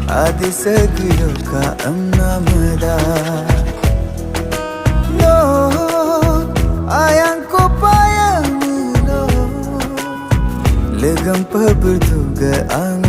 Adi seguyo ka amnamada No ayang ko payang no Legam paberduga ang